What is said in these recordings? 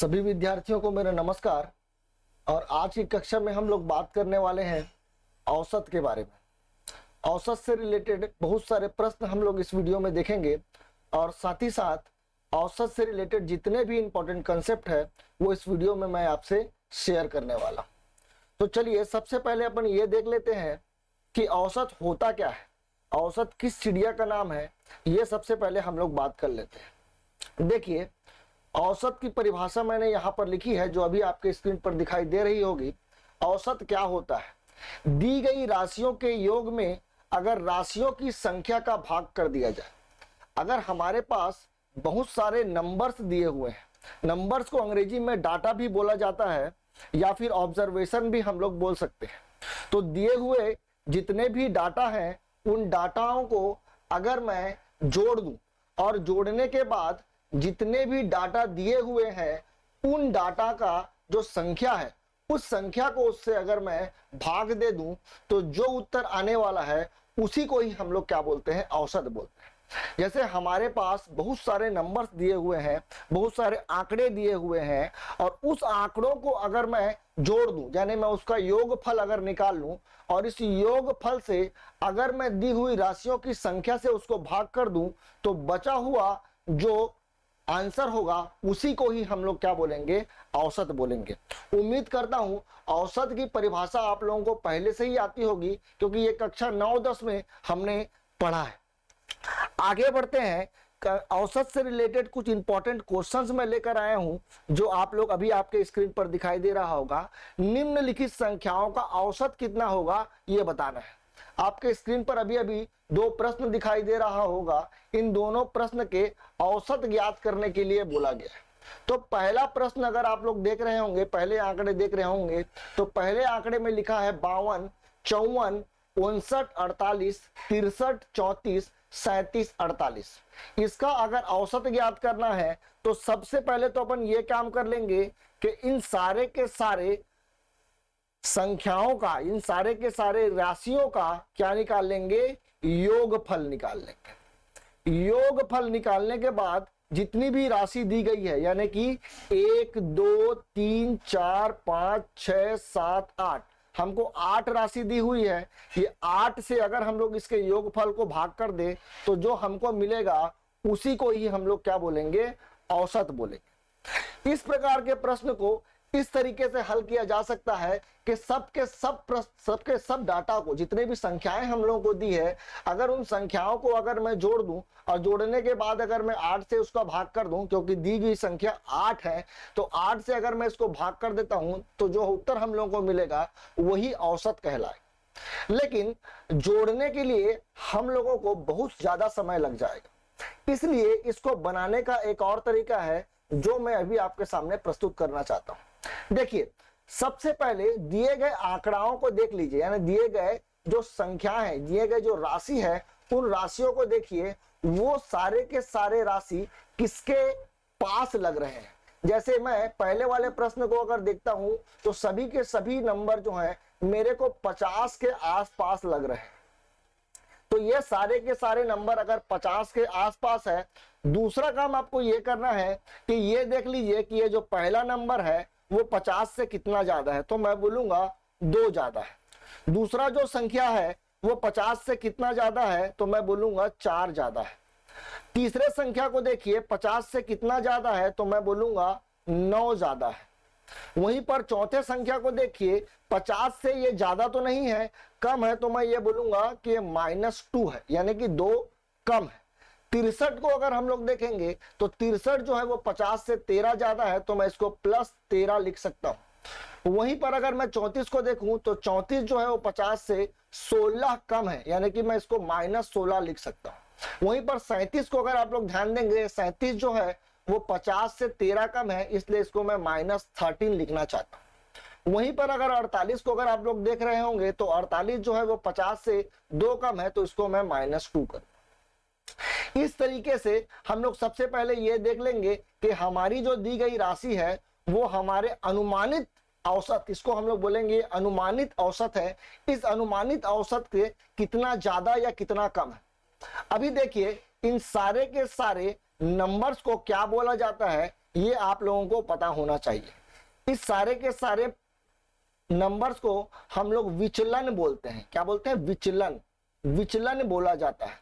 सभी विद्यार्थियों को मेरा नमस्कार। और आज की कक्षा में हम लोग बात करने वाले हैं औसत के बारे में। औसत से रिलेटेड बहुत सारे प्रश्न हम लोग इस वीडियो में देखेंगे और साथ ही साथ औसत से रिलेटेड जितने भी इंपॉर्टेंट कंसेप्ट है वो इस वीडियो में मैं आपसे शेयर करने वाला। तो चलिए सबसे पहले अपन ये देख लेते हैं कि औसत होता क्या है, औसत किस चिड़िया का नाम है, ये सबसे पहले हम लोग बात कर लेते हैं। देखिए, औसत की परिभाषा मैंने यहाँ पर लिखी है जो अभी आपके स्क्रीन पर दिखाई दे रही होगी। औसत क्या होता है? दी गई राशियों के योग में अगर राशियों की संख्या का भाग कर दिया जाए। अगर हमारे पास बहुत सारे नंबर्स दिए हुए हैं, नंबर्स को अंग्रेजी में डाटा भी बोला जाता है या फिर ऑब्जर्वेशन भी हम लोग बोल सकते हैं। तो दिए हुए जितने भी डाटा हैं उन डाटाओं को अगर मैं जोड़ दूं और जोड़ने के बाद जितने भी डाटा दिए हुए हैं उन डाटा का जो संख्या है उस संख्या को उससे अगर मैं भाग दे दूं तो जो उत्तर आने वाला है उसी को ही हम लोग क्या बोलते हैं? औसत बोलते हैं। जैसे हमारे पास बहुत सारे नंबर्स दिए हुए हैं, बहुत सारे आंकड़े दिए हुए हैं और उस आंकड़ों को अगर मैं जोड़ दूं यानी मैं उसका योगफल अगर निकाल लूं और इस योगफल से अगर मैं दी हुई राशियों की संख्या से उसको भाग कर दूं तो बचा हुआ जो आंसर होगा उसी को ही हम लोग क्या बोलेंगे? औसत बोलेंगे। उम्मीद करता हूं औसत की परिभाषा आप लोगों को पहले से ही आती होगी क्योंकि ये कक्षा 9-10 में हमने पढ़ा है। आगे बढ़ते हैं। औसत से रिलेटेड कुछ इंपॉर्टेंट क्वेश्चंस मैं लेकर आया हूं जो आप लोग अभी आपके स्क्रीन पर दिखाई दे रहा होगा। निम्नलिखित संख्याओं का औसत कितना होगा ये बताना है। आपके स्क्रीन पर अभी अभी दो प्रश्न दिखाई दे रहा होगा। इन दोनों प्रश्न के औसत ज्ञात करने के लिए बोला गया है। तो पहला प्रश्न अगर आप लोग देख रहे होंगे, पहले आंकड़े देख रहे होंगे तो पहले आंकड़े में लिखा है 52, 54, 59, 48, 63, 34, 37, 48। इसका अगर औसत ज्ञात करना है तो सबसे पहले तो अपन ये काम कर लेंगे कि इन सारे के सारे संख्याओं का, इन सारे के सारे राशियों का क्या निकाल लेंगे? योगफल निकाल लेंगे। योगफल निकालने के बाद जितनी भी राशि दी गई है यानी कि 1, 2, 3, 4, 5, 6, 7, 8, हमको 8 राशि दी हुई है। ये 8 से अगर हम लोग इसके योगफल को भाग कर दे तो जो हमको मिलेगा उसी को ही हम लोग क्या बोलेंगे? औसत बोलेंगे। इस प्रकार के प्रश्न को इस तरीके से हल किया जा सकता है कि सबके सब डाटा को, जितने भी संख्याएं हम लोगों को दी है, अगर उन संख्याओं को अगर मैं जोड़ दूं और जोड़ने के बाद अगर मैं 8 से उसका भाग कर दूं क्योंकि दी गई संख्या 8 है तो 8 से अगर मैं इसको भाग कर देता हूं तो जो उत्तर हम लोगों को मिलेगा वही औसत कहलाए। लेकिन जोड़ने के लिए हम लोगों को बहुत ज्यादा समय लग जाएगा, इसलिए इसको बनाने का एक और तरीका है जो मैं अभी आपके सामने प्रस्तुत करना चाहता हूं। देखिए, सबसे पहले दिए गए आंकड़ाओं को देख लीजिए, यानी दिए गए जो संख्या है, दिए गए जो राशि है उन राशियों को देखिए, वो सारे के सारे राशि किसके पास लग रहे हैं। जैसे मैं पहले वाले प्रश्न को अगर देखता हूं तो सभी के सभी नंबर जो हैं मेरे को 50 के आसपास लग रहे हैं। तो ये सारे के सारे नंबर अगर 50 के आसपास है, दूसरा काम आपको ये करना है कि ये देख लीजिए कि ये जो पहला नंबर है वो 50 से कितना ज्यादा है, तो मैं बोलूंगा 2 ज्यादा है। दूसरा जो संख्या है वो 50 से कितना ज्यादा है, तो मैं बोलूंगा 4 ज्यादा है। तीसरे संख्या को देखिए 50 से कितना ज्यादा है, तो मैं बोलूंगा 9 ज्यादा है। वहीं पर चौथे संख्या को देखिए 50 से ये ज्यादा तो नहीं है, कम है, तो मैं ये बोलूंगा कि ये -2 है, यानी कि 2 कम है। 63 को अगर हम लोग देखेंगे तो 63 जो है वो 50 से 13 ज्यादा है, तो मैं इसको +13 लिख सकता हूं। वहीं पर अगर मैं 34 को देखूं तो 34 जो है वो 50 से 16 कम है, यानी कि मैं इसको -16 लिख सकता हूं। वहीं पर 37 को अगर आप लोग ध्यान देंगे, 37 जो है वो 50 से 13 कम है, इसलिए इसको मैं -13 लिखना चाहता हूं। वहीं पर अगर 48 को अगर आप लोग देख रहे होंगे तो 48 जो है वो 50 से 2 कम है, तो इसको मैं -2 कर। इस तरीके से हम लोग सबसे पहले ये देख लेंगे कि हमारी जो दी गई राशि है वो हमारे अनुमानित औसत, इसको हम लोग बोलेंगे अनुमानित औसत है। इस अनुमानित औसत के कितना ज्यादा या कितना कम है। अभी देखिए इन सारे के सारे नंबर्स को क्या बोला जाता है? ये आप लोगों को पता होना चाहिए। इस सारे के सारे नंबर्स को हम लोग विचलन बोलते हैं। क्या बोलते हैं? विचलन। विचलन बोला जाता है।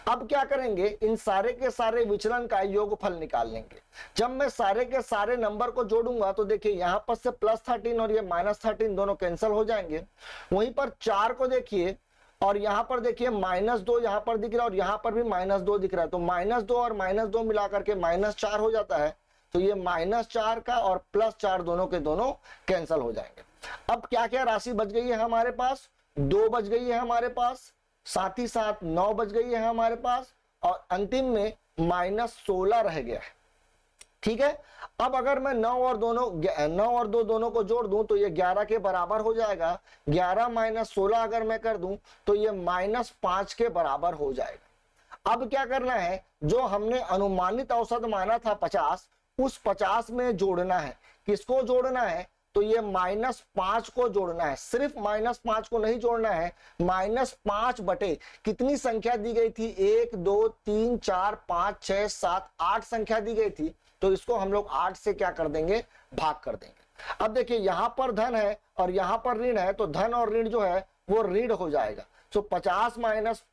अब क्या करेंगे, इन सारे के सारे विचलन का योगफल निकाल लेंगे। जब मैं सारे के सारे नंबर को जोड़ूंगा तो देखिए यहां पर से +13 और ये -13 दोनों कैंसिल हो जाएंगे। वहीं पर 4 को देखिए और यहां पर देखिए -2 यहां पर दिख रहा है और यहां पर भी -2 दिख रहा है, तो -2 और -2 मिलाकर के -4 हो जाता है। तो ये -4 का और +4 दोनों के दोनों कैंसिल हो जाएंगे। अब क्या क्या राशि बच गई है हमारे पास? 2 बच गई है हमारे पास, साथ ही साथ 9 बच गई है हमारे पास और अंतिम में -16 रह गया है। ठीक है। अब अगर मैं 9 और 2 दोनों को जोड़ दूं तो ये 11 के बराबर हो जाएगा। 11 - 16 अगर मैं कर दूं तो ये -5 के बराबर हो जाएगा। अब क्या करना है, जो हमने अनुमानित औसत माना था 50, उस 50 में जोड़ना है। किसको जोड़ना है? तो ये -5 को जोड़ना है। सिर्फ -5 को नहीं जोड़ना है, -5 बटे कितनी संख्या दी गई थी? 1 2 3 4 5 6 7 8 संख्या दी गई थी, तो इसको हम लोग 8 से क्या कर देंगे? भाग कर देंगे। अब देखिए यहां पर धन है और यहां पर ऋण है, तो धन और ऋण जो है वो ऋण हो जाएगा। तो 50 -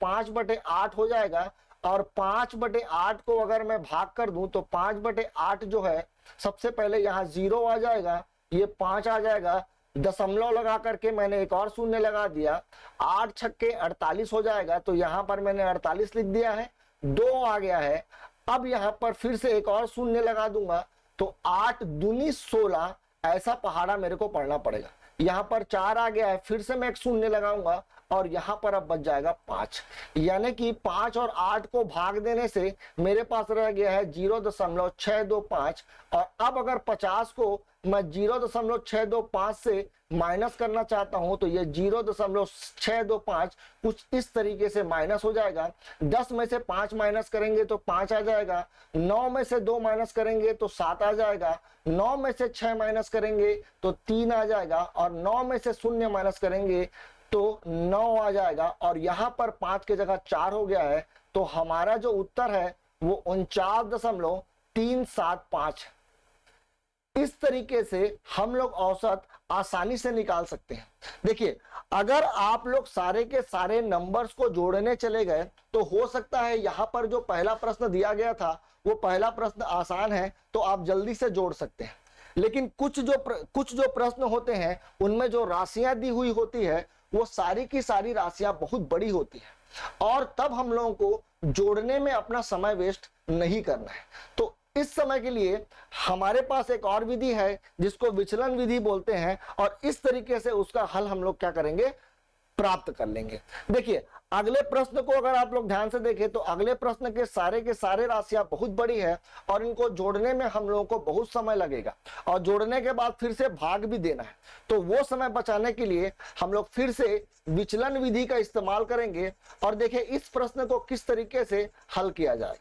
5 बटे 8 हो जाएगा और 5 बटे 8 को अगर मैं भाग कर दूं तो 5 बटे 8 जो है, सबसे पहले यहाँ 0 आ जाएगा, ये 5 आ जाएगा, दशमलव लगा करके मैंने एक और शून्य लगा दिया, 8 छक्के 48 हो जाएगा। तो यहाँ पर मैंने 48 लिख दिया है, 2 आ गया है। अब यहाँ पर फिर से एक और शून्य लगा दूंगा तो 8 दूनी 16, ऐसा पहाड़ा मेरे को पढ़ना पड़ेगा। यहाँ पर 4 आ गया है, फिर से मैं एक शून्य लगाऊंगा और यहाँ पर अब बच जाएगा 5। यानी कि 5 और 8 को भाग देने से मेरे पास रह गया है 0.625। और अब अगर 50 को मैं 0.625 से माइनस करना चाहता हूं तो ये 0.625 कुछ इस तरीके से माइनस हो जाएगा। 10 में से 5 माइनस करेंगे तो 5 आ जाएगा, 9 में से 2 माइनस करेंगे तो 7 आ जाएगा, 9 में से 6 माइनस करेंगे तो 3 आ जाएगा और 9 में से 0 माइनस करेंगे तो 9 आ जाएगा और यहाँ पर 5 की जगह 4 हो गया है। तो हमारा जो उत्तर है वो 49.375। इस तरीके से हम लोग औसत आसानी से निकाल सकते हैं। देखिए अगर आप लोग सारे के सारे नंबर्स को जोड़ने चले गए तो हो सकता है यहाँ पर जो पहला प्रश्न दिया गया था वो पहला प्रश्न आसान है तो आप जल्दी से जोड़ सकते हैं, लेकिन कुछ जो प्रश्न होते हैं उनमें जो राशियां दी हुई होती है वो सारी की सारी राशियां बहुत बड़ी होती है और तब हम लोगों को जोड़ने में अपना समय वेस्ट नहीं करना है। तो इस समय के लिए हमारे पास एक और विधि है जिसको विचलन विधि बोलते हैं और इस तरीके से उसका हल हम लोग क्या करेंगे? प्राप्त कर लेंगे। देखिए अगले प्रश्न को अगर आप लोग ध्यान से देखें तो अगले प्रश्न के सारे राशियां बहुत बड़ी है और इनको जोड़ने में हम लोगों को बहुत समय लगेगा और जोड़ने के बाद फिर से भाग भी देना है। तो वो समय बचाने के लिए हम लोग फिर से विचलन विधि का इस्तेमाल करेंगे और देखिए इस प्रश्न को किस तरीके से हल किया जाएगा।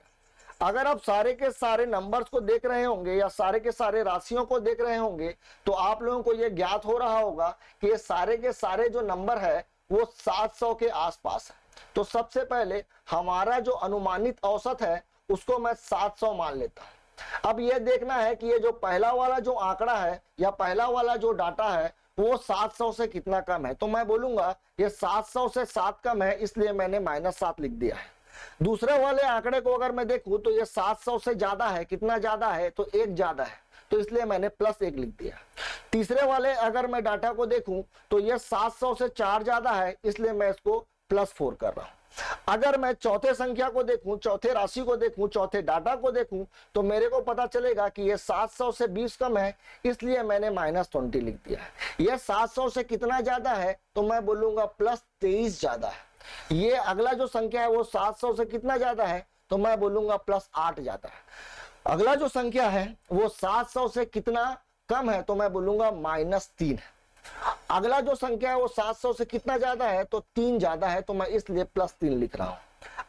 अगर आप सारे के सारे नंबर्स को देख रहे होंगे या सारे के सारे राशियों को देख रहे होंगे तो आप लोगों को यह ज्ञात हो रहा होगा कि ये सारे के सारे जो नंबर है वो 700 के आसपास है। तो सबसे पहले हमारा जो अनुमानित औसत है उसको मैं 700 मान लेता हूं। अब ये देखना है कि ये जो पहला वाला जो आंकड़ा है या पहला वाला जो डाटा है वो 700 से कितना कम है। तो मैं बोलूंगा ये 700 से 7 कम है, इसलिए मैंने -7 लिख दिया है। दूसरे वाले आंकड़े को अगर मैं देखूं तो ये 700 से ज्यादा है, कितना ज्यादा है? तो 1 ज्यादा है, तो इसलिए मैंने +1 लिख दिया। तीसरे वाले अगर मैं डाटा को देखूं तो ये 700 से 4 ज्यादा है, इसलिए मैं इसको +4 कर रहा हूं। अगर मैं चौथे संख्या को देखूं, चौथे राशि को देखूं, चौथे डाटा को देखूं तो मेरे को पता चलेगा कि ये 700 से 20 कम है, इसलिए मैंने -20 लिख दिया है। ये 700 से कितना ज्यादा है? तो मैं बोलूंगा +23 ज्यादा है। ये अगला जो संख्या है वो 700 से कितना ज्यादा है? तो मैं बोलूंगा +8 ज्यादा है। अगला जो संख्या है वो 700 से कितना कम है? तो मैं बोलूंगा -3 है। अगला जो संख्या है वो 700 से कितना ज्यादा है? तो 3 ज्यादा है, तो मैं इसलिए +3 लिख रहा हूं।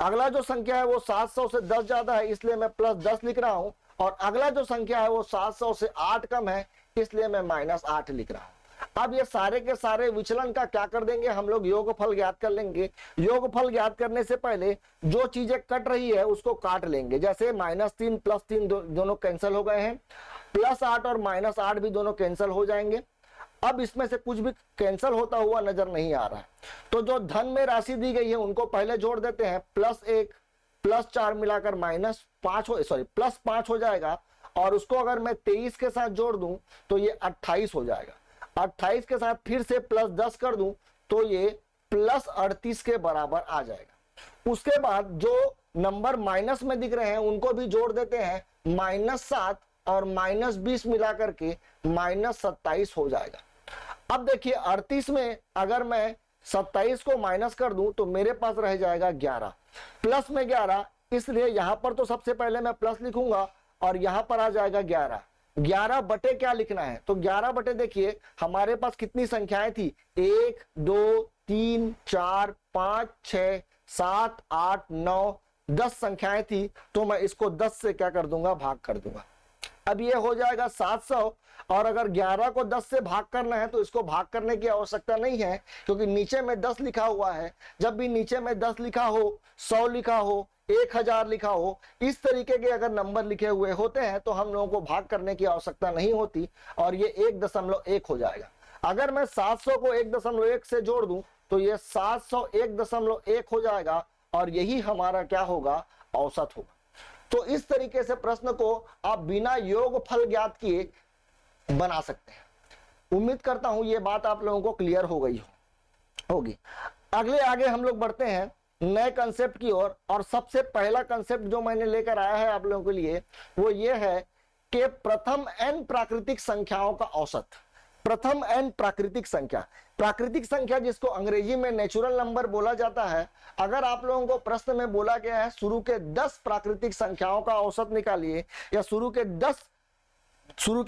अगला जो संख्या है वो 700 से 10 ज्यादा है, इसलिए मैं +10 लिख रहा हूं। और अगला जो संख्या है वो 700 से 8 कम है, इसलिए मैं -8 लिख रहा हूं। अब ये सारे के सारे विचलन का क्या कर देंगे हम लोग, योगफल ज्ञात कर लेंगे। योगफल ज्ञात करने से पहले जो चीजें कट रही है उसको काट लेंगे। जैसे -3 +3 दोनों कैंसिल हो गए हैं, +8 और -8 भी दोनों कैंसिल हो जाएंगे। अब इसमें से कुछ भी कैंसिल होता हुआ नजर नहीं आ रहा है, तो जो धन में राशि दी गई है उनको पहले जोड़ देते हैं। +1 +4 मिलाकर +5 हो जाएगा, और उसको अगर मैं 23 के साथ जोड़ दूं तो ये 28 हो जाएगा। 28 के साथ फिर से +10 कर दूं तो ये +38 के बराबर आ जाएगा। उसके बाद जो नंबर माइनस में दिख रहे हैं उनको भी जोड़ देते हैं, -7 और -20 मिलाकर के -27 हो जाएगा। अब देखिए 38 में अगर मैं 27 को माइनस कर दूं तो मेरे पास रह जाएगा 11, प्लस में 11, इसलिए यहां पर तो सबसे पहले मैं प्लस लिखूंगा और यहां पर आ जाएगा 11। 11 बटे क्या लिखना है, तो 11 बटे देखिए हमारे पास कितनी संख्याएं थी, 1 2 3 4 5 6 7 8 9 10 संख्याएं थी, तो मैं इसको 10 से क्या कर दूंगा, भाग कर दूंगा। अब ये हो जाएगा 700, और अगर 11 को 10 से भाग करना है तो इसको भाग करने की आवश्यकता नहीं है, क्योंकि नीचे में 10 लिखा हुआ है। जब भी नीचे में 10 लिखा हो, 100 लिखा हो, 1000 लिखा हो, इस तरीके के अगर नंबर लिखे हुए होते हैं तो हम लोगों को भाग करने की आवश्यकता नहीं होती, और ये 1.1 हो जाएगा। अगर मैं 700 को 1.1 से जोड़ दूं तो ये 701.1 हो जाएगा, और यही हमारा क्या होगा, औसत होगा। तो इस तरीके से प्रश्न को आप बिना योगफल ज्ञात किए बना सकते हैं। उम्मीद करता हूं ये बात आप लोगों को क्लियर हो गई होगी। आगे हम लोग बढ़ते हैं नए कंसेप्ट की ओर, और सबसे पहला कंसेप्ट जो मैंने लेकर आया है आप लोगों के लिए वो ये है कि प्रथम n प्राकृतिक संख्याओं का औसत। प्रथम n प्राकृतिक संख्या जिसको अंग्रेजी में नेचुरल नंबर बोला जाता है। अगर आप लोगों को प्रश्न में बोला गया है शुरू के 10 प्राकृतिक संख्याओं का औसत निकालिए, या शुरू के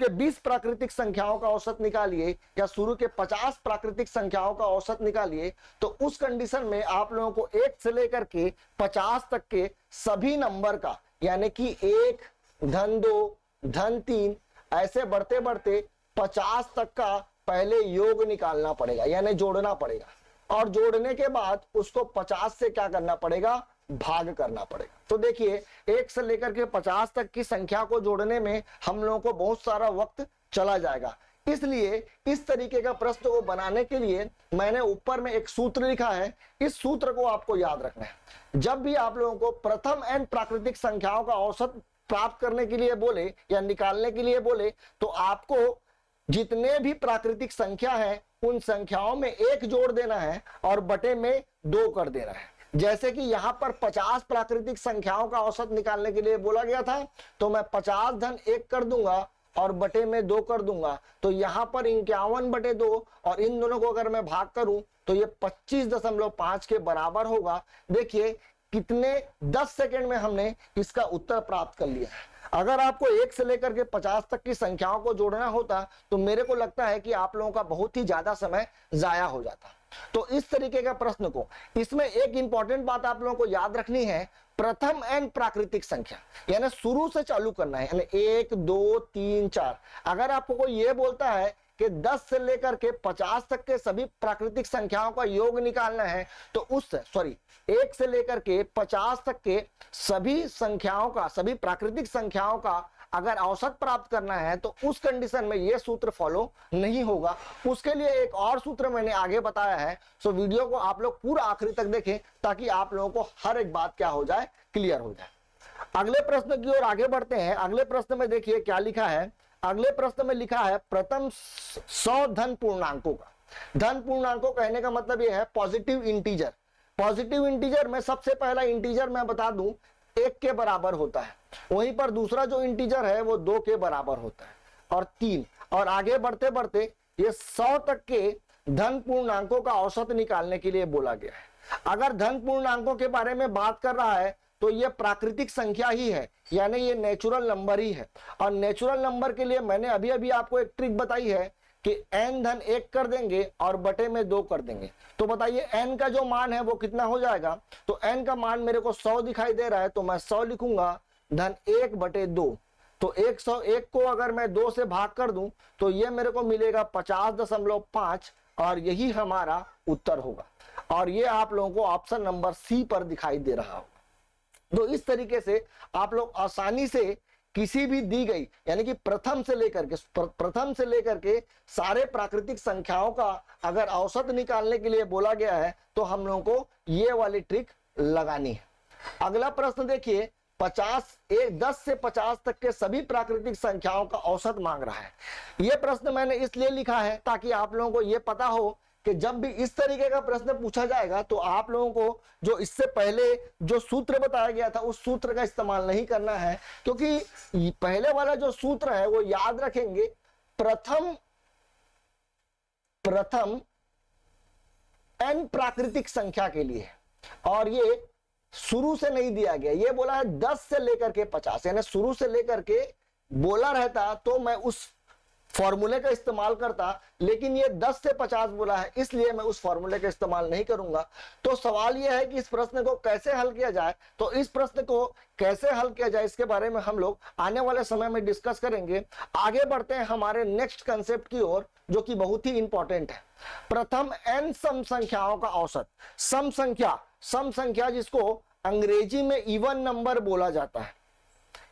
20 प्राकृतिक संख्याओं का औसत निकालिए, या शुरू के 50 प्राकृतिक संख्याओं का औसत निकालिए, तो उस कंडीशन में आप लोगों को 1 से लेकर के 50 तक के सभी नंबर का, यानी कि 1 धन 2 धन 3 ऐसे बढ़ते बढ़ते 50 तक का पहले योग निकालना पड़ेगा, यानी जोड़ना पड़ेगा, और जोड़ने के बाद उसको 50 से क्या करना पड़ेगा, भाग करना पड़ेगा। तो देखिए 1 से लेकर के 50 तक की संख्या को जोड़ने में हम लोगों को बहुत सारा वक्त चला जाएगा। इसलिए इस तरीके का प्रश्न को बनाने के लिए मैंने ऊपर में एक सूत्र लिखा है। इस सूत्र को आपको याद रखना है। जब भी आप लोगों को प्रथम n प्राकृतिक संख्याओं का औसत प्राप्त करने के लिए बोले या निकालने के लिए बोले, तो आपको जितने भी प्राकृतिक संख्या है उन संख्याओं में 1 जोड़ देना है और बटे में 2 कर देना है। जैसे कि यहाँ पर 50 प्राकृतिक संख्याओं का औसत निकालने के लिए बोला गया था, तो मैं 50 धन 1 कर दूंगा और बटे में 2 कर दूंगा, तो यहाँ पर 51/2, और इन दोनों को अगर मैं भाग करूं तो ये 25.5 के बराबर होगा। देखिए कितने 10 सेकेंड में हमने इसका उत्तर प्राप्त कर लिया है। अगर आपको 1 से लेकर के 50 तक की संख्याओं को जोड़ना होता तो मेरे को लगता है कि आप लोगों का बहुत ही ज्यादा समय जाया हो जाता। तो इस तरीके का प्रश्न को, इसमें एक इंपॉर्टेंट बात आप लोगों को याद रखनी है, प्रथम n प्राकृतिक संख्या यानी शुरू से चालू करना है, यानी 1 2 3 4। अगर आपको कोई ये बोलता है कि 10 से लेकर के 50 तक के सभी प्राकृतिक संख्याओं का योग निकालना है, तो 1 से लेकर के 50 तक के सभी संख्याओं का, सभी प्राकृतिक संख्याओं का अगर औसत प्राप्त करना है तो उस कंडीशन में यह सूत्र फॉलो नहीं होगा। उसके लिए एक और सूत्र मैंने आगे बताया है। सो वीडियो को आप लोग पूरा आखिरी तक देखें ताकि आप लोगों को हर एक बात क्या हो जाए, क्लियर हो जाए। अगले प्रश्न की ओर आगे बढ़ते हैं। अगले प्रश्न में देखिए क्या लिखा है। अगले प्रश्न में लिखा है प्रथम 100 धन पूर्णांकों का। धन पूर्णांकों कहने का मतलब यह है पॉजिटिव इंटीजर। पॉजिटिव इंटीजर में सबसे पहला इंटीजर मैं बता दूं 1 के बराबर होता है, वहीं पर दूसरा जो इंटीजर है वो 2 के बराबर होता है, और 3, और आगे बढ़ते बढ़ते ये 100 तक के धन पूर्णांकों का औसत निकालने के लिए बोला गया है। अगर धन पूर्णांकों के बारे में बात कर रहा है तो ये प्राकृतिक संख्या ही है, यानी ये नेचुरल नंबर ही है। और नेचुरल नंबर के लिए मैंने अभी अभी आपको एक ट्रिक बताई है कि n धन 1 कर देंगे और बटे में 2 कर देंगे। तो बताइए n का जो मान है वो कितना हो जाएगा। तो n का मान मेरे को 100 दिखाई दे रहा है, तो मैं 100 लिखूंगा धन 1/2। तो 101 को अगर मैं 2 से भाग कर दूं तो ये मेरे को मिलेगा 50.5 और यही हमारा उत्तर होगा। और ये आप लोगों को ऑप्शन नंबर सी पर दिखाई दे रहा होगा। तो इस तरीके से आप लोग आसानी से किसी भी दी गई यानी कि प्रथम से लेकर के सारे प्राकृतिक संख्याओं का अगर औसत निकालने के लिए बोला गया है तो हम लोगों को ये वाली ट्रिक लगानी है। अगला प्रश्न देखिए, 10 से 50 तक के सभी प्राकृतिक संख्याओं का औसत मांग रहा है। यह प्रश्न मैंने इसलिए लिखा है ताकि आप लोगों को यह पता हो कि जब भी इस तरीके का प्रश्न पूछा जाएगा तो आप लोगों को जो इससे पहले जो सूत्र बताया गया था उस सूत्र का इस्तेमाल नहीं करना है, क्योंकि पहले वाला जो सूत्र है वो याद रखेंगे प्रथम n प्राकृतिक संख्या के लिए, और ये शुरू से नहीं दिया गया। ये बोला है 10 से लेकर के 50, यानी शुरू से लेकर के बोला रहता तो मैं उस फॉर्मूले का इस्तेमाल करता, लेकिन ये 10 से 50 बोला है इसलिए मैं उस फॉर्मूले का इस्तेमाल नहीं करूंगा। तो सवाल यह है कि इस प्रश्न को कैसे हल किया जाए। तो इस प्रश्न को कैसे हल किया जाए इसके बारे में हम लोग आने वाले समय में डिस्कस करेंगे। आगे बढ़ते हैं हमारे नेक्स्ट कंसेप्ट की ओर, जो कि बहुत ही इंपॉर्टेंट है। प्रथम n सम संख्याओं का औसत। सम संख्या जिसको अंग्रेजी में इवन नंबर बोला जाता है,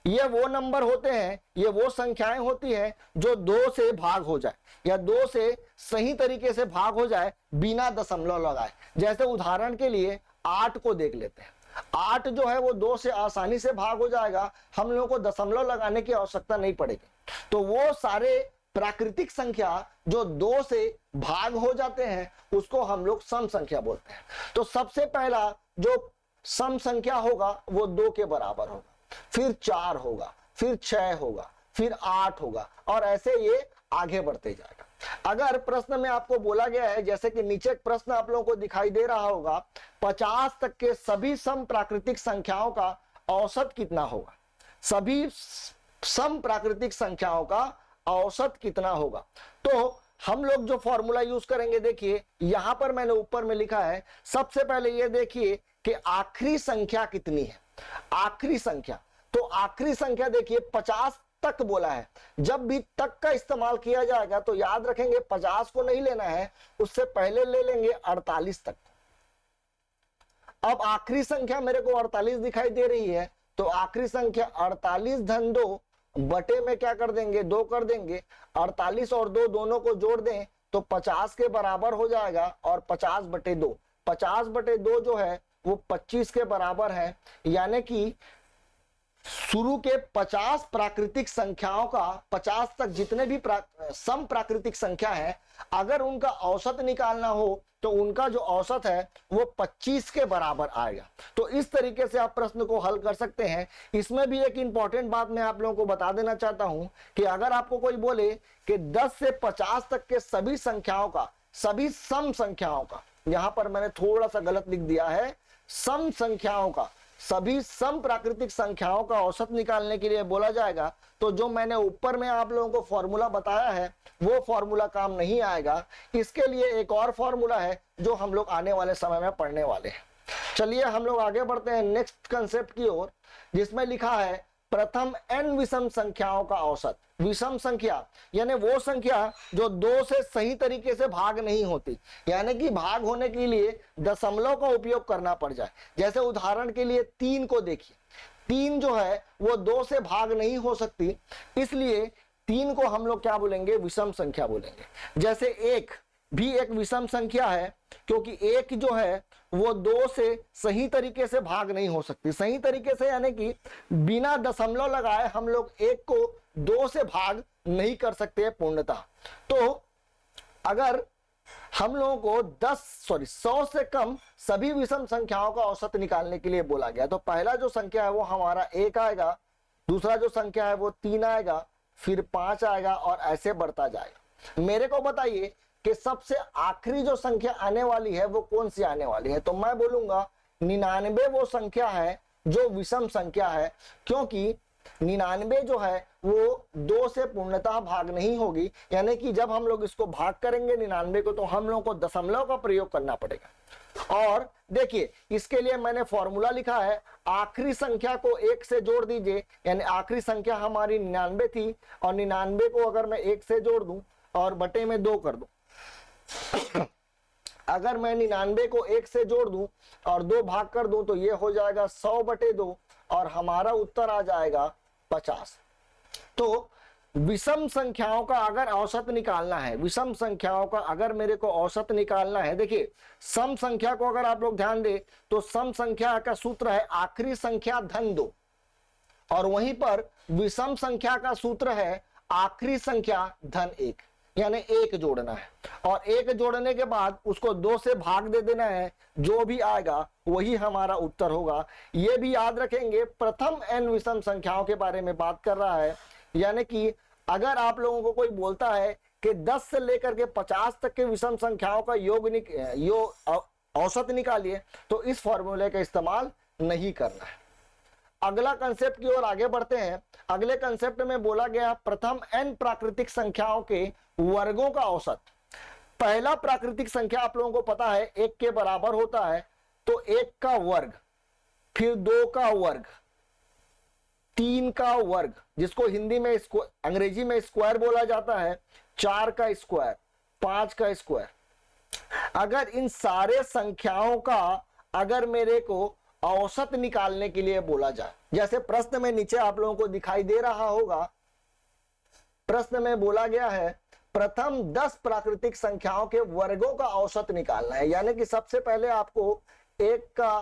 ये वो नंबर होते हैं, ये वो संख्याएं होती हैं जो 2 से भाग हो जाए या 2 से सही तरीके से भाग हो जाए बिना दशमलव लगाए। जैसे उदाहरण के लिए 8 को देख लेते हैं। 8 जो है वो 2 से आसानी से भाग हो जाएगा, हम लोगों को दशमलव लगाने की आवश्यकता नहीं पड़ेगी। तो वो सारे प्राकृतिक संख्या जो 2 से भाग हो जाते हैं उसको हम लोग सम संख्या बोलते हैं। तो सबसे पहला जो सम संख्या होगा वो 2 के बराबर होगा, फिर 4 होगा, फिर 6 होगा, फिर 8 होगा, और ऐसे ये आगे बढ़ते जाएगा। अगर प्रश्न में आपको बोला गया है, जैसे कि नीचे एक प्रश्न आप लोगों को दिखाई दे रहा होगा, 50 तक के सभी सम प्राकृतिक संख्याओं का औसत कितना होगा, सभी सम प्राकृतिक संख्याओं का औसत कितना होगा। तो हम लोग जो फॉर्मूला यूज करेंगे, देखिए यहां पर मैंने ऊपर में लिखा है। सबसे पहले ये देखिए कि आखिरी संख्या कितनी है। आखिरी संख्या, तो आखिरी संख्या देखिए 50 तक बोला है। जब भी तक का इस्तेमाल किया जाएगा तो याद रखेंगे 50 को नहीं लेना है, उससे पहले ले लेंगे 48 तक। अब आखिरी संख्या मेरे को 48 दिखाई दे रही है, तो आखिरी संख्या 48 धन 2 बटे में क्या कर देंगे, 2 कर देंगे। 48 और 2 दोनों को जोड़ दें तो 50 के बराबर हो जाएगा, और 50 बटे 2, 50 बटे 2 जो है वो 25 के बराबर है। यानी कि शुरू के 50 प्राकृतिक संख्याओं का, 50 तक जितने भी सम प्राकृतिक संख्या है, अगर उनका औसत निकालना हो तो उनका जो औसत है वो 25 के बराबर आएगा। तो इस तरीके से आप प्रश्न को हल कर सकते हैं। इसमें भी एक इंपॉर्टेंट बात मैं आप लोगों को बता देना चाहता हूं कि अगर आपको कोई बोले कि 10 से 50 तक के सभी संख्याओं का, सभी सम संख्याओं का, यहां पर मैंने थोड़ा सा गलत लिख दिया है, सम संख्याओं का, सभी सम प्राकृतिक संख्याओं का औसत निकालने के लिए बोला जाएगा, तो जो मैंने ऊपर में आप लोगों को फॉर्मूला बताया है वो फॉर्मूला काम नहीं आएगा। इसके लिए एक और फॉर्मूला है जो हम लोग आने वाले समय में पढ़ने वाले हैं। चलिए हम लोग आगे बढ़ते हैं नेक्स्ट कंसेप्ट की ओर, जिसमें लिखा है प्रथम n विषम संख्याओं का औसत। विषम संख्या यानी वो संख्या जो 2 से सही तरीके से भाग नहीं होती, यानी कि भाग होने के लिए दशमलव का उपयोग करना पड़ जाए। जैसे उदाहरण के लिए 3 को देखिए, 3 जो है वो 2 से भाग नहीं हो सकती, इसलिए 3 को हम लोग क्या बोलेंगे, विषम संख्या बोलेंगे। जैसे 1 भी एक विषम संख्या है, क्योंकि 1 जो है वो 2 से सही तरीके से भाग नहीं हो सकती। सही तरीके से यानी कि बिना दशमलव लगाए हम लोग 1 को 2 से भाग नहीं कर सकते पूर्णतः। तो अगर हम लोगों को 100 से कम सभी विषम संख्याओं का औसत निकालने के लिए बोला गया, तो पहला जो संख्या है वो हमारा 1 आएगा, दूसरा जो संख्या है वो 3 आएगा, फिर 5 आएगा, और ऐसे बढ़ता जाएगा। मेरे को बताइए कि सबसे आखिरी जो संख्या आने वाली है वो कौन सी आने वाली है, तो मैं बोलूंगा 99 वो संख्या है जो विषम संख्या है, क्योंकि 99 जो है वो 2 से पूर्णतः भाग नहीं होगी, यानी कि जब हम लोग इसको भाग करेंगे 99 को तो हम लोगों को दशमलव का प्रयोग करना पड़ेगा। और देखिए इसके लिए मैंने फॉर्मूला लिखा है, आखिरी संख्या को 1 से जोड़ दीजिए, यानी आखिरी संख्या हमारी 99 थी और 99 को अगर मैं 1 से जोड़ दूं और बटे में 2 कर दूं अगर मैं 99 को 1 से जोड़ दूं और 2 भाग कर दूं तो ये हो जाएगा 100/2 और हमारा उत्तर आ जाएगा 50। तो विषम संख्याओं का अगर औसत निकालना है, विषम संख्याओं का अगर मेरे को औसत निकालना है, देखिए सम संख्या को अगर आप लोग ध्यान दें तो सम संख्या का सूत्र है आखिरी संख्या धन 2 और वहीं पर विषम संख्या का सूत्र है आखिरी संख्या धन 1, यानी 1 जोड़ना है और 1 जोड़ने के बाद उसको 2 से भाग दे देना है, जो भी आएगा वही हमारा उत्तर होगा। ये भी याद रखेंगे प्रथम n विषम संख्याओं के बारे में बात कर रहा है, यानी कि अगर आप लोगों को कोई बोलता है कि 10 से लेकर के 50 तक के विषम संख्याओं का औसत निकालिए तो इस फॉर्मूले का इस्तेमाल नहीं करना है। अगला कंसेप्ट की ओर आगे बढ़ते हैं। अगले कंसेप्ट में बोला गया प्रथम n प्राकृतिक संख्याओं के वर्गों का औसत। पहला प्राकृतिक संख्या आप लोगों को पता है 1 के बराबर होता है, तो 1 का वर्ग, फिर 2 का वर्ग, 3 का वर्ग जिसको हिंदी में अंग्रेजी में स्क्वायर बोला जाता है, 4 का स्क्वायर, 5 का स्क्वायर। अगर इन सारे संख्याओं का अगर मेरे को औसत निकालने के लिए बोला जाए, जैसे प्रश्न में नीचे आप लोगों को दिखाई दे रहा होगा, प्रश्न में बोला गया है प्रथम 10 प्राकृतिक संख्याओं के वर्गों का औसत निकालना है, यानी कि सबसे पहले आपको 1 का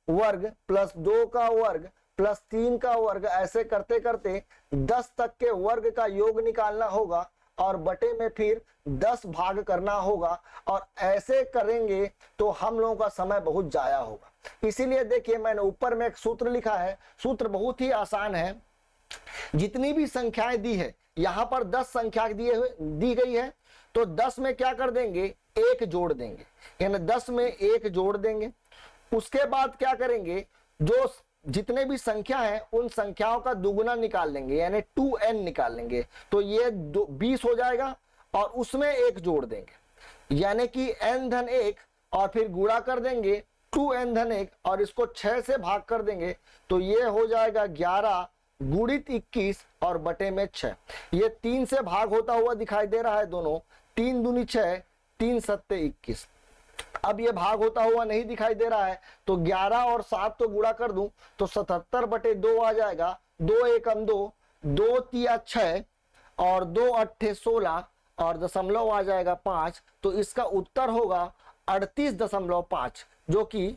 वर्ग प्लस 2 का वर्ग प्लस 3 का वर्ग ऐसे करते करते 10 तक के वर्ग का योग निकालना होगा और बटे में फिर 10 भाग करना होगा और ऐसे करेंगे तो हम लोगों का समय बहुत जाया होगा। इसीलिए देखिए मैंने ऊपर में एक सूत्र लिखा है, सूत्र बहुत ही आसान है। जितनी भी संख्याएं दी है, यहां पर 10 संख्या दी गई है, तो 10 में क्या कर देंगे 1 जोड़ देंगे, यानी 10 में 1 जोड़ देंगे। उसके बाद क्या करेंगे, जो जितने भी संख्या है उन संख्याओं का दुगुना निकाल लेंगे, यानी 2n निकाल लेंगे, तो ये 20 हो जाएगा और उसमें 1 जोड़ देंगे, यानी कि n धन 1 और फिर गुणा कर देंगे 2n धन 1 और इसको 6 से भाग कर देंगे, तो ये हो जाएगा 11 गुणित 21 और बटे में 6। ये 3 से भाग होता हुआ दिखाई दे रहा है दोनों, 3 दूनी 6, 3 सत्ते 21। अब ये भाग होता हुआ नहीं दिखाई दे रहा है, तो 11 और 7 तो गुणा कर दूं तो 77/2 आ जाएगा। 2 एकम 2, 2 तिया 6 और 2 अट्ठे 16 और दशमलव आ जाएगा 5, तो इसका उत्तर होगा 38.5, जो कि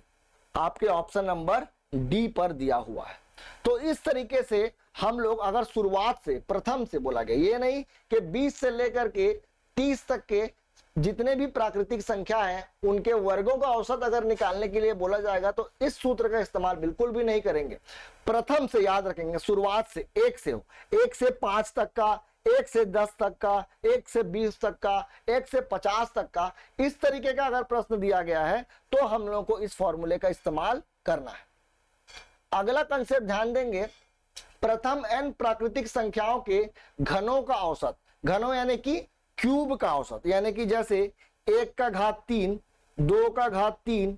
आपके ऑप्शन नंबर डी पर दिया हुआ है। तो इस तरीके से हम लोग अगर शुरुआत से प्रथम से बोला गया, ये नहीं कि 20 से लेकर के 30 तक के जितने भी प्राकृतिक संख्या है उनके वर्गों का औसत अगर निकालने के लिए बोला जाएगा तो इस सूत्र का इस्तेमाल बिल्कुल भी नहीं करेंगे। प्रथम से याद रखेंगे, शुरुआत से 1 से हो, 1 से 5 तक का, 1 से 10 तक का, 1 से 20 तक का, 1 से 50 तक का, इस तरीके का अगर प्रश्न दिया गया है तो हम लोगों को इस फॉर्मूले का इस्तेमाल करना है। अगला कंसेप्ट ध्यान देंगे, प्रथम n प्राकृतिक संख्याओं के घनों का औसत। घनों यानी कि क्यूब का औसत, यानी कि जैसे 1 का घात 3, 2 का घात 3,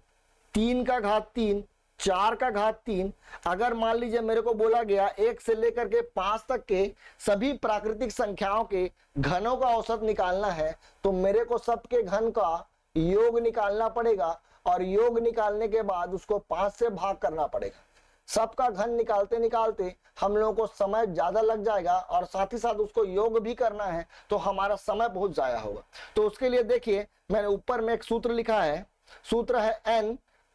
3 का घात 3, 4 का घात 3। अगर मान लीजिए मेरे को बोला गया 1 से लेकर के 5 तक के सभी प्राकृतिक संख्याओं के घनों का औसत निकालना है, तो मेरे को सबके घन का योग निकालना पड़ेगा और योग निकालने के बाद उसको 5 से भाग करना पड़ेगा। सबका घन निकालते निकालते हम लोगों को समय ज्यादा लग जाएगा और साथ ही साथ उसको योग भी करना है, तो हमारा समय बहुत जाया होगा। तो उसके लिए देखिए मैंने ऊपर में एक सूत्र लिखा है, सूत्र है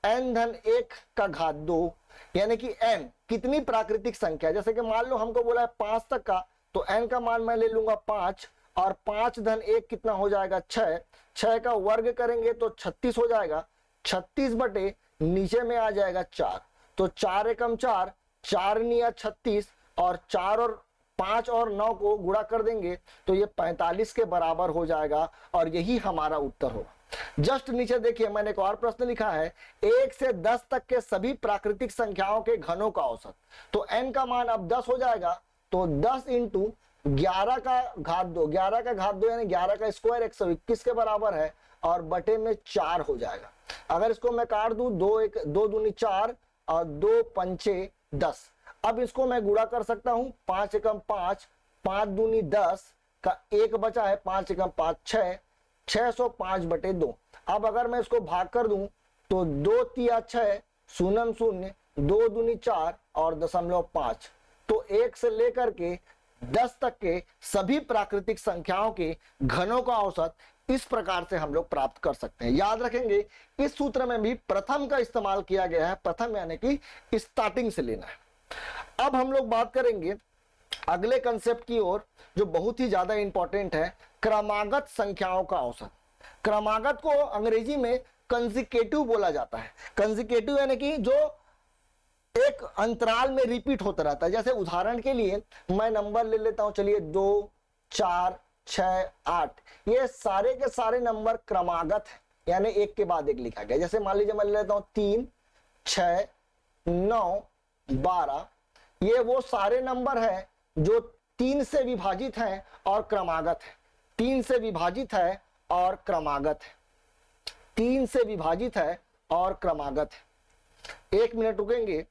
n धन 1 का घात 2, यानी कि n कितनी प्राकृतिक संख्या, जैसे कि मान लो हमको बोला है 5 तक का, तो n का मान मैं ले लूंगा 5 और 5 धन 1 कितना हो जाएगा 6, 6 का वर्ग करेंगे तो 36 हो जाएगा, 36 बटे नीचे में आ जाएगा 4, तो 4 एकम 4, 4 निया 36 और 4 और 5 और 9 को गुणा कर देंगे तो ये 45 के बराबर हो जाएगा और यही हमारा उत्तर होगा। जस्ट नीचे देखिए मैंने एक और प्रश्न लिखा है, 1 से 10 तक के सभी प्राकृतिक संख्याओं के घनों का औसत। तो n का मान अब 10 हो जाएगा, तो 10 इंटू 11 का घात 2, 11 का घात 2 यानी 11 का स्क्वायर 121 के बराबर है और बटे में 4 हो जाएगा। अगर इसको मैं काट दूं, 2 दूनी 4 और 2 पंचे 10। अब इसको मैं गुणा कर सकता हूं, 5 एकम 5, 5 दूनी 10 का 1 बचा है, 5 एकम 5 6, 605 बटे 2। अब अगर मैं इसको भाग कर दूं तो 2 तिया 6, शून्यम 0, 2 दूनी 4 और 0.5। तो 1 से लेकर के 10 तक के सभी प्राकृतिक संख्याओं के घनों का औसत इस प्रकार से हम लोग प्राप्त कर सकते हैं। याद रखेंगे इस सूत्र में भी प्रथम का इस्तेमाल किया गया है, प्रथम यानी कि स्टार्टिंग से लेना है। अब हम लोग बात करेंगे अगले कंसेप्ट की ओर जो बहुत ही ज्यादा इंपॉर्टेंट है, क्रमागत संख्याओं का औसत। क्रमागत को अंग्रेजी में कंसेक्यूटिव बोला जाता है। कंसेक्यूटिव यानी कि जो एक अंतराल में रिपीट होता रहता है। जैसे उदाहरण के लिए मैं नंबर ले लेता हूं, चलिए 2 4 6 8, ये सारे के सारे नंबर क्रमागत है, यानी एक के बाद एक लिखा गया। जैसे मान लीजिए मैं ले लेता हूं 3 6 9 12, ये वो सारे नंबर हैं जो 3 से विभाजित हैं और क्रमागत है। 3 से विभाजित है और क्रमागत है, 3 से विभाजित है और क्रमागत है। 1 मिनट रुकेंगे।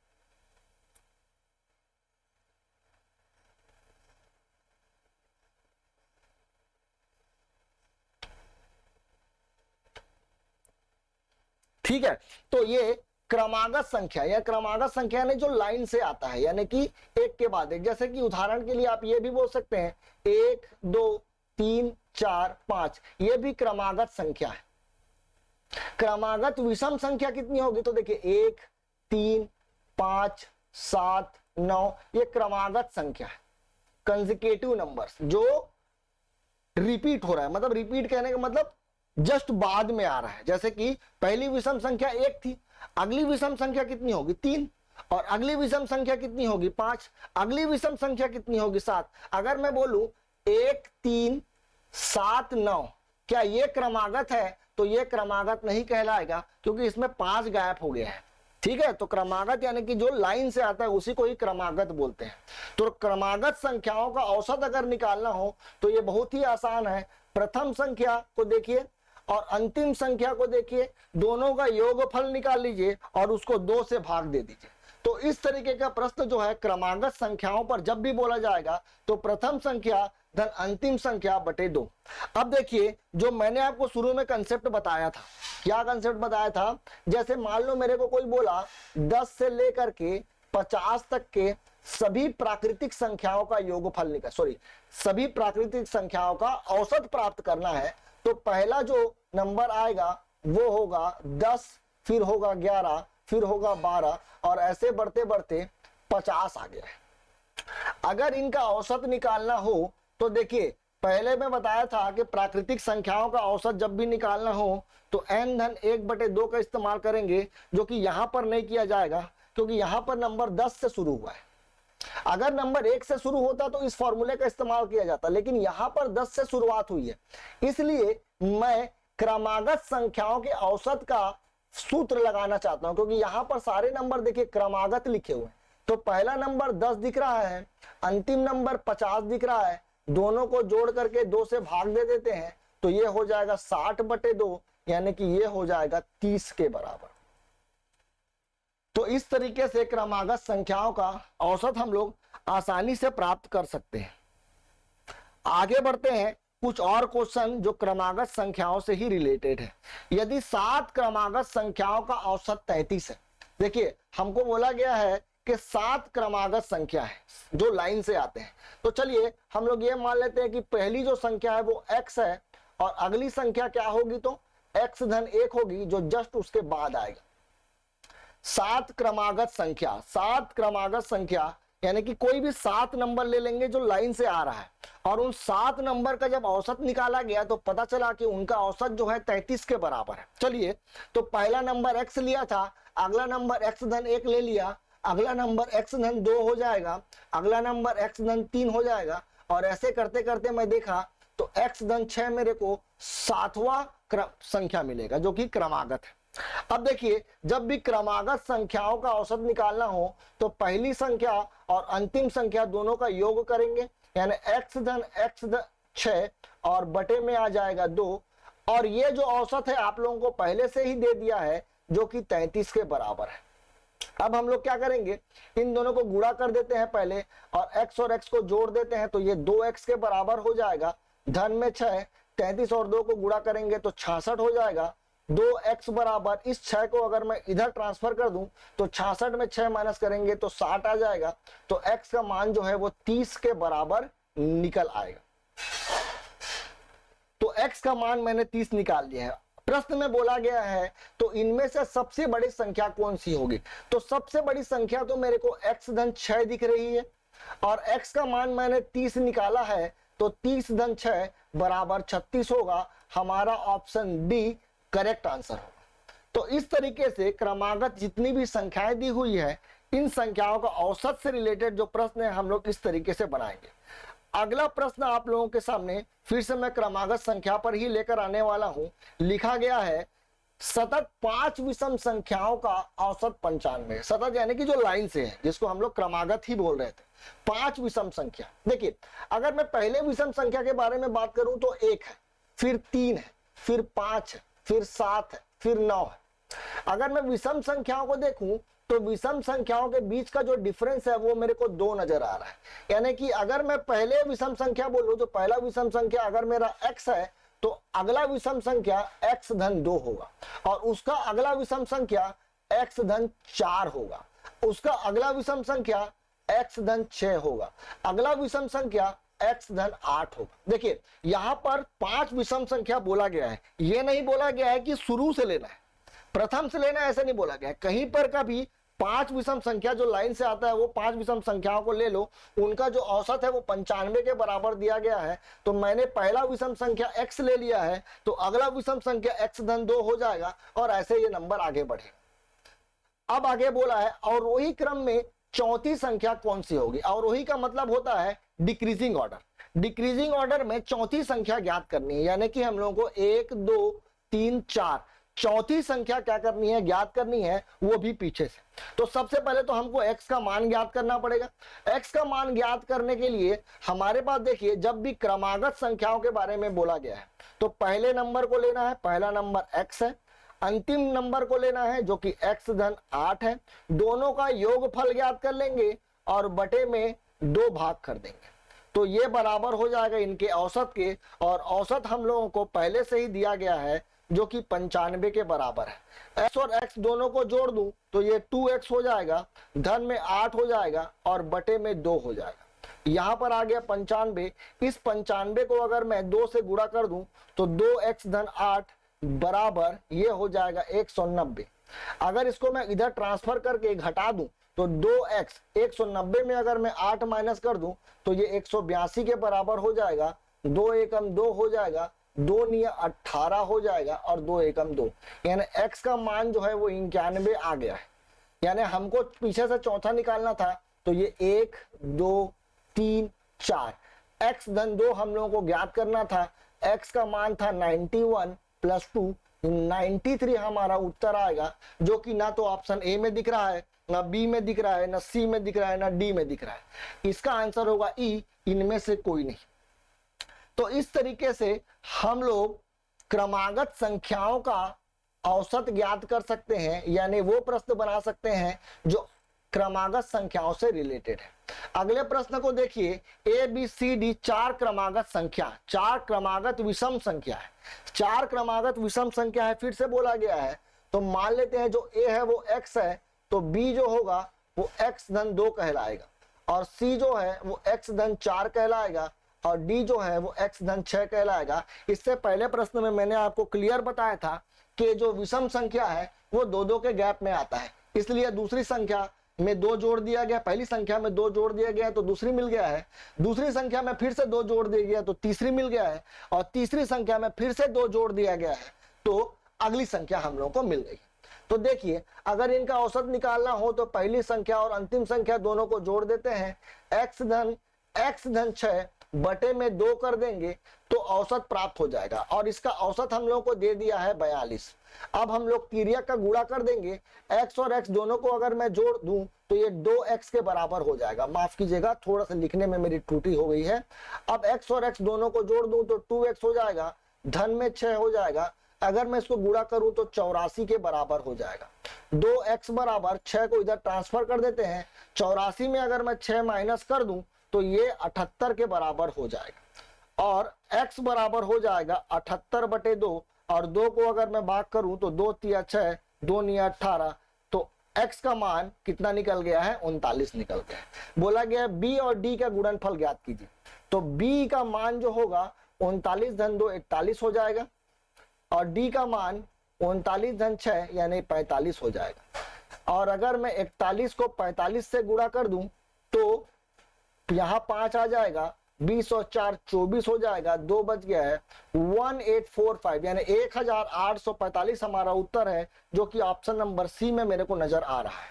ठीक है, तो ये क्रमागत संख्या या क्रमागत संख्या ने जो लाइन से आता है, यानी कि एक के बाद एक। जैसे कि उदाहरण के लिए आप ये भी बोल सकते हैं 1 2 3 4 5, ये भी क्रमागत संख्या है। क्रमागत विषम संख्या कितनी होगी, तो देखिए 1 3 5 7 9, ये क्रमागत संख्या है, कंसेक्यूटिव नंबर्स जो रिपीट हो रहा है। मतलब रिपीट कहने का मतलब जस्ट बाद में आ रहा है। जैसे कि पहली विषम संख्या 1 थी, अगली विषम संख्या कितनी होगी 3, और अगली विषम संख्या कितनी होगी 5, अगली विषम संख्या कितनी होगी 7। अगर मैं बोलूं 1 3 7 9, क्या ये क्रमागत है, तो ये क्रमागत नहीं कहलाएगा क्योंकि इसमें 5 गायब हो गया है। ठीक है, तो क्रमागत यानी कि जो लाइन से आता है उसी को ही क्रमागत बोलते हैं। तो क्रमागत संख्याओं का औसत अगर निकालना हो तो ये बहुत ही आसान है। प्रथम संख्या को देखिए और अंतिम संख्या को देखिए, दोनों का योगफल निकाल लीजिए और उसको 2 से भाग दे दीजिए। तो इस तरीके का प्रश्न जो है क्रमागत संख्याओं पर जब भी बोला जाएगा तो प्रथम संख्या धन अंतिम संख्या बटे 2। अब देखिए जो मैंने आपको शुरू में कंसेप्ट बताया था, क्या कंसेप्ट बताया था, जैसे मान लो मेरे को कोई बोला 10 से लेकर के 50 तक के सभी प्राकृतिक संख्याओं का योगफल निकाल, सभी प्राकृतिक संख्याओं का औसत प्राप्त करना है। तो पहला जो नंबर आएगा वो होगा 10, फिर होगा 11, फिर होगा 12 और ऐसे बढ़ते बढ़ते 50 आ गया है। अगर इनका औसत निकालना हो तो देखिए पहले मैं बताया था कि प्राकृतिक संख्याओं का औसत जब भी निकालना हो तो n धन 1/2 का इस्तेमाल करेंगे, जो कि यहां पर नहीं किया जाएगा क्योंकि यहां पर नंबर 10 से शुरू हुआ है। अगर नंबर 1 से शुरू होता तो इस फॉर्मूले का इस्तेमाल किया जाता, लेकिन यहां पर 10 से शुरुआत हुई है, इसलिए मैं क्रमागत संख्याओं के औसत का सूत्र लगाना चाहता हूं क्योंकि यहां पर सारे नंबर देखिए क्रमागत लिखे हुए हैं। तो पहला नंबर 10 दिख रहा है, अंतिम नंबर 50 दिख रहा है, दोनों को जोड़ करके 2 से भाग दे देते हैं तो ये हो जाएगा 60/2, यानी कि ये हो जाएगा 30 के बराबर। तो इस तरीके से क्रमागत संख्याओं का औसत हम लोग आसानी से प्राप्त कर सकते हैं। आगे बढ़ते हैं, कुछ और क्वेश्चन जो क्रमागत संख्याओं से ही रिलेटेड है। यदि 7 क्रमागत संख्याओं का औसत 33 है, देखिए हमको बोला गया है कि 7 क्रमागत संख्या है जो लाइन से आते हैं। तो चलिए हम लोग ये मान लेते हैं कि पहली जो संख्या है वो x है और अगली संख्या क्या होगी, तो x धन 1 होगी जो जस्ट उसके बाद आएगा। 7 क्रमागत संख्या, 7 क्रमागत संख्या यानी कि कोई भी 7 नंबर ले लेंगे जो लाइन से आ रहा है और उन 7 नंबर का जब औसत निकाला गया तो पता चला कि उनका औसत जो है 33 के बराबर है। चलिए तो पहला नंबर x लिया था, अगला नंबर x धन 1 ले लिया, अगला नंबर x धन 2 हो जाएगा, अगला नंबर x धन 3 हो जाएगा, और ऐसे करते करते मैं देखा तो x धन 6 मेरे को 7वां संख्या मिलेगा जो कि क्रमागत है। अब देखिए, जब भी क्रमागत संख्याओं का औसत निकालना हो तो पहली संख्या और अंतिम संख्या दोनों का योग करेंगे, यानी x धन 6 और बटे में आ जाएगा 2, और ये जो औसत है आप लोगों को पहले से ही दे दिया है जो कि 33 के बराबर है। अब हम लोग क्या करेंगे, इन दोनों को गुणा कर देते हैं पहले, और x और x को जोड़ देते हैं तो ये 2x के बराबर हो जाएगा। धन में 6, 33 और 2 को गुणा करेंगे तो 66 हो जाएगा। 2x बराबर, इस 6 को अगर मैं इधर ट्रांसफर कर दूं तो 66 में 6 माइनस करेंगे तो 60 आ जाएगा। तो x का मान जो है वो 30 के बराबर निकल आएगा। तो x का मान मैंने 30 निकाल लिया है। प्रश्न में बोला गया है तो इनमें से सबसे बड़ी संख्या कौन सी होगी, तो सबसे बड़ी संख्या तो मेरे को x धन 6 दिख रही है, और x का मान मैंने 30 निकाला है, तो 30 धन 6 बराबर 36 होगा। हमारा ऑप्शन डी करेक्ट आंसर होगा। तो इस तरीके से क्रमागत जितनी भी संख्याएं दी हुई है, इन संख्याओं का औसत से रिलेटेड जो प्रश्न है हम लोग इस तरीके से बनाएंगे। अगला प्रश्न आप लोगों के सामने फिर से मैं क्रमागत संख्या पर ही लेकर आने वाला हूं। लिखा गया है सतत 5 विषम संख्याओं का औसत 95। सतत यानी कि जो लाइन से है, जिसको हम लोग क्रमागत ही बोल रहे थे। 5 विषम संख्या, देखिए अगर मैं पहले विषम संख्या के बारे में बात करूं तो 1 है, फिर 3 है, फिर 5 है, फिर 7 है, फिर 9 है। अगर मैं विषम संख्याओं को देखूं तो विषम संख्याओं के बीच का जो डिफरेंस है वो मेरे को 2 नजर आ रहा है। यानी कि अगर मैं पहले विषम संख्या बोलूं तो पहला विषम संख्या अगर मेरा x है तो अगला विषम संख्या x धन 2 होगा, और उसका अगला विषम संख्या x धन 4 होगा, उसका अगला विषम संख्या x धन 6 होगा, अगला विषम संख्या x धन 8 होगा। देखिए यहां पर 5 विषम संख्या बोला गया है, यह नहीं बोला गया है कि शुरू से लेना है, प्रथम से लेना है, ऐसा नहीं बोला गया है। कहीं पर का भी 5 विषम संख्या जो लाइन से आता है वो 5 विषम संख्याओं को ले लो, उनका जो औसत है वो 95 के बराबर दिया गया है। तो मैंने पहला विषम संख्या x ले लिया है, तो अगला विषम संख्या x धन 2 हो जाएगा, और ऐसे ये नंबर आगे बढ़ेगा। अब आगे बोला है अवरोही क्रम में चौथी संख्या कौन सी होगी। अवरोही का मतलब होता है डिक्रीजिंग ऑर्डर। डिक्रीजिंग ऑर्डर में चौथी संख्या ज्ञात करनी है, यानी कि हम लोगों को 1 2 3 4 चौथी संख्या क्या करनी है, ज्ञात करनी है, वो भी पीछे से। तो सबसे पहले तो हमको x का मान ज्ञात करना पड़ेगा। x का मान ज्ञात करने के लिए हमारे पास देखिए, जब भी क्रमागत संख्याओं के बारे में बोला गया है तो पहले नंबर को लेना है, पहला नंबर x है, अंतिम नंबर को लेना है जो कि x धन 8 है, दोनों का योगफल ज्ञात कर लेंगे और बटे में 2 भाग कर देंगे, तो ये बराबर हो जाएगा इनके औसत के, और औसत हम लोगों को पहले से ही दिया गया है जो कि 95 के बराबर है। x और x दोनों को जोड़ दूं तो ये 2x हो जाएगा, धन में 8 हो जाएगा और बटे में 2 हो जाएगा। यहां पर आ गया 95। इस 95 को अगर मैं 2 से गुणा कर दूं तो 2x धन 8 बराबर ये हो जाएगा 190। अगर इसको मैं इधर ट्रांसफर करके घटा दूं तो 2x 190 में अगर मैं 8 माइनस कर दूं तो ये 182 के बराबर हो जाएगा। 2 एकम 2 हो जाएगा, 2 निया 18 हो जाएगा, और 2 एकम 2, यानी x का मान जो है वो 91 आ गया है। यानी हमको पीछे से चौथा निकालना था, तो ये 1 2 3 4 x धन 2 हम लोगों को ज्ञात करना था। x का मान था 91 प्लस 2, 93 हमारा उत्तर आएगा, जो कि ना तो ऑप्शन ए में दिख रहा है, ना बी में दिख रहा है, ना सी में दिख रहा है, ना डी में दिख रहा है। इसका आंसर होगा ई, इनमें से कोई नहीं। तो इस तरीके से हम लोग क्रमागत संख्याओं का औसत ज्ञात कर सकते हैं, यानी वो प्रश्न बना सकते हैं जो क्रमागत संख्याओं से रिलेटेड है। अगले प्रश्न को देखिए, ए बी सी डी 4 क्रमागत संख्या, 4 क्रमागत विषम संख्या है, 4 क्रमागत विषम संख्या है, फिर से बोला गया है। तो मान लेते हैं जो ए है वो x है, तो b जो होगा वो x धन 2 कहलाएगा, और c जो है वो x धन 4 कहलाएगा, और d जो है वो x धन 6 कहलाएगा। इससे पहले प्रश्न में मैंने आपको क्लियर बताया था कि जो विषम संख्या है वो 2-2 के गैप में आता है, इसलिए दूसरी संख्या में 2 जोड़ दिया गया, पहली संख्या में 2 जोड़ दिया गया तो दूसरी मिल गया है, दूसरी संख्या में फिर से 2 जोड़ दिया गया तो तीसरी मिल गया है, और तीसरी संख्या में फिर से 2 जोड़ दिया गया है तो अगली संख्या हम लोगों को मिल गई। तो देखिए, अगर इनका औसत निकालना हो तो पहली संख्या और अंतिम संख्या दोनों को जोड़ देते हैं, x धन 6 बटे में 2 कर देंगे तो औसत प्राप्त हो जाएगा। और इसका औसत हम लोगों को दे दिया है 42। अब हम लोग तिर्यक का गुणा कर देंगे, x और x दोनों को अगर मैं जोड़ दूं तो ये 2x के बराबर हो जाएगा। माफ कीजिएगा, थोड़ा सा लिखने में मेरी त्रुटि हो गई है। अब x और x दोनों को जोड़ दूं तो 2x हो जाएगा, धन में 6 हो जाएगा। अगर मैं इसको गुणा करूं तो 84 के बराबर हो जाएगा। 2x बराबर 6 को इधर ट्रांसफर कर देते हैं, 84 में अगर मैं 6 माइनस कर दूं तो ये 78 के बराबर हो जाएगा। और x बराबर हो जाएगा 78 बटे 2, और 2 को अगर मैं भाग करूं तो 2 तिया 6, 2 निया 18, तो x का मान कितना निकल गया है? 39 निकल गया है। बोला गया b और d का गुणनफल ज्ञात कीजिए, तो b का मान जो होगा 39 धन 2 41 हो जाएगा, और d का मान 39 धन 6 यानी 45 हो जाएगा। और अगर मैं 41 को 45 से गुणा कर दूं तो यहाँ 5 आ जाएगा, 20 और 4 24 हो जाएगा, 2 बच गया है, 1845 यानी 1845 हमारा उत्तर है, जो कि ऑप्शन नंबर सी में मेरे को नजर आ रहा है।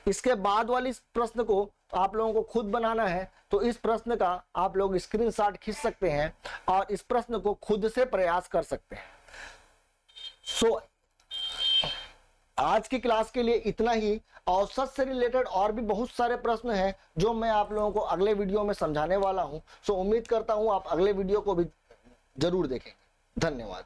इसके बाद वाली प्रश्न को आप लोगों को खुद बनाना है, तो इस प्रश्न का आप लोग स्क्रीनशॉट खींच सकते हैं और इस प्रश्न को खुद से प्रयास कर सकते हैं। सो आज की क्लास के लिए इतना ही। औसत से रिलेटेड और भी बहुत सारे प्रश्न हैं जो मैं आप लोगों को अगले वीडियो में समझाने वाला हूं। सो उम्मीद करता हूं आप अगले वीडियो को भी जरूर देखेंगे। धन्यवाद।